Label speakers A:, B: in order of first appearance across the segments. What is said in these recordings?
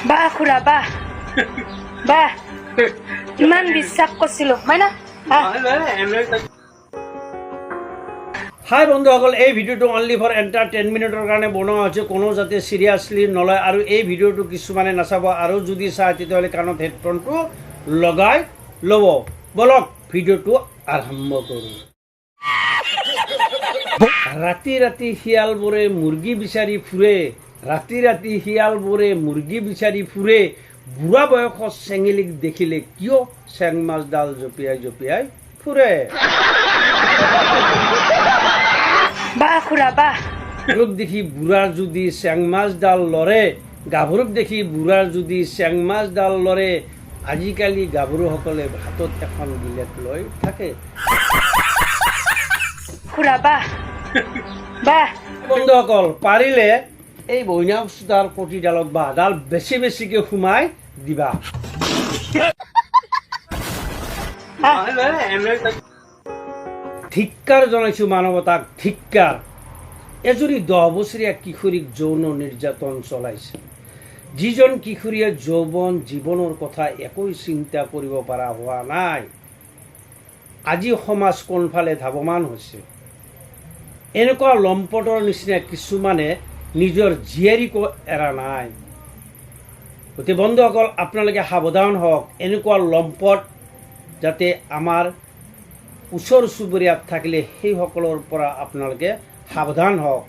A: বাহ খুৰা বাহ বাহ ইমান বিশ্বাস কৰিছিলো হয় না
B: হাই বন্ধুসকল, এই ভিডিঅ'টো অনলি ফৰ এণ্টাৰটেইনমেণ্টৰ কাৰণে বনোৱা হৈছে, কোনো যাতে চিৰিয়াছলি নলয়। আৰু এই ভিডিঅ'টো কিছুমানে নাচাব, আৰু যদি চায় তেতিয়াহ'লে কাণত হেডফোনটো লগাই ল'ব। বলক ভিডিঅ'টো আৰম্ভ কৰোঁ। ৰাতি ৰাতি শিয়ালবোৰে মুৰ্গী বিচাৰি ফুৰে, ৰাতি ৰাতি শিয়ালবোৰে মুৰ্গী বিচাৰি ফুৰে, বুঢ়া বয়সত চেঙেলীক দেখিলে কিয় চেং মাছডাল জঁপিয়াই জঁপিয়াই ফুৰে।
A: বাহ খুৰা বাহ
B: গাভৰুক দেখি বুঢ়াৰ যদি চেং মাছডাল লৰে, গাভৰুক দেখি বুঢ়াৰ যদি চেং মাছডাল লৰে, আজিকালি গাভৰুসকলে হাতত এখন গিলেট লৈ থাকে।
A: খুৰা বাহ বাহ
B: বন্ধুসকল, পাৰিলে এই বইনাছডাল প্ৰতিডালত বাঁহডাল বেছি বেছিকৈ সোমাই দিবা। ধিক্কাৰ জনাইছো মানৱতাক, ধিক্কাৰ। এজনী 10 বছৰীয়া কিশোৰীক যৌন নিৰ্যাতন চলাইছে। যিজন কিশোৰীয়ে যৌৱন জীৱনৰ কথা একো চিন্তা কৰিব পৰা হোৱা নাই, আজি সমাজ কোনফালে ধাৱমান হৈছে। এনেকুৱা লম্পটৰ নিচিনা কিছুমানে নিজৰ জীয়াৰীকো এৰা নাই। গতিকে বন্ধুসকল, আপোনালোকে সাৱধান হওক, এনেকুৱা লম্পট যাতে আমাৰ ওচৰ চুবুৰীয়াত থাকিলে সেইসকলৰ পৰা আপোনালোকে সাৱধান হওক।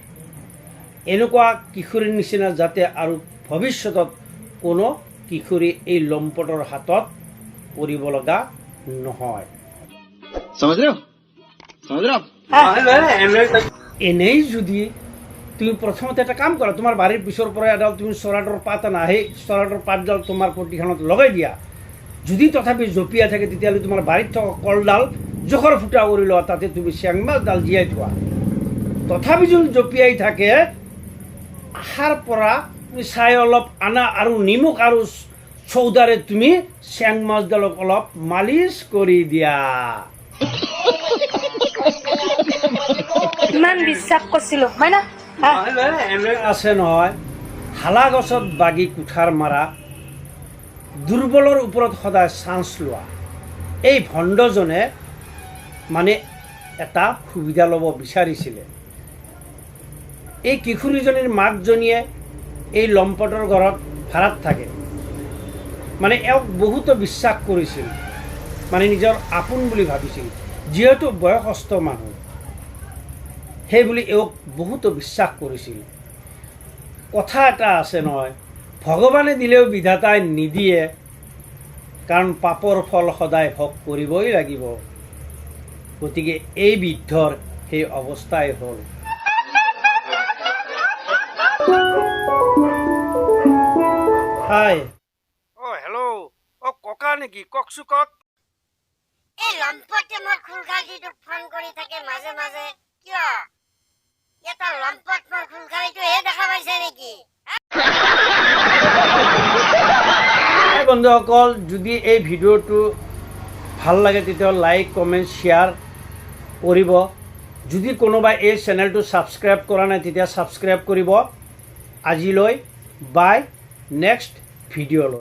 B: এনেকুৱা কিশোৰীৰ নিচিনা যাতে আৰু ভৱিষ্যতত কোনো কিশোৰী এই লম্পটৰ হাতত পৰিব লগা নহয়। এনেই যদি তুমি প্ৰথমতে এটা কাম কৰা, তোমাৰ বাৰীৰ পিছৰ পৰা এডাল তুমি চৰাটোৰ পাত আনা, সেই চৰাটোৰ পাতডাল তোমাৰ প্ৰতিখনত লগাই দিয়া। যদি তথাপি জঁপিয়াই থাকে তেতিয়াহ'লে তোমাৰ বাৰীত থকা কলডাল জোখৰ ফুটা কৰি লোৱা, তাতে তুমি চেং মাছডাল জীয়াই থোৱা। তথাপি যদি জঁপিয়াই থাকে, আশাৰ পৰা তুমি চাই অলপ আনা আৰু নিমখ আৰু চৌদাৰে তুমি চেং মাছডালক অলপ মালিচ কৰি দিয়া।
A: ইমান বিশ্বাস কৰিছিলো হয় না
B: আছে নহয়, হালা গছত বাগি কুঠাৰ মাৰা, দুৰ্বলৰ ওপৰত সদায় চান্স লোৱা। এই ভণ্ডজনে মানে এটা সুবিধা ল'ব বিচাৰিছিলে। এই কিশোৰীজনীৰ মাকজনীয়ে এই লম্পটৰ ঘৰত ভাড়াত থাকে, মানে এওঁক বহুতো বিশ্বাস কৰিছিল, মানে নিজৰ আপোন বুলি ভাবিছিল। যিহেতু বয়সস্থ মানুহ সেইবুলি এওঁক বহুতো বিশ্বাস কৰিছিল। কথা এটা আছে নহয়, ভগৱানে দিলেও বিধাতাই নিদিয়ে, কাৰণ পাপৰ ফল সদায় ভোগ কৰিবই লাগিব। গতিকে এই বৃদ্ধৰ সেই অৱস্থাই হ'ল। হাই হেল্ল', ককা নেকি? কওকচোন কওক।
C: এই লম্পটে মোৰ খুলখালিটোক ফোন কৰি থাকে মাজে মাজে, কিয়? এটা লম্পট মোৰ খুলখালিটোহে দেখা পাইছে নেকি?
B: বন্ধুসকল, যদি এই ভিডিঅ'টো ভাল লাগে তেতিয়াহ'লে লাইক, কমেণ্ট, শ্বেয়াৰ কৰিব। যদি কোনোবাই এই চেনেলটো ছাবস্ক্ৰাইব কৰা নাই তেতিয়া ছাবস্ক্ৰাইব কৰিব। আজিলৈ বাই, নেক্সট ভিডিঅ'লৈ।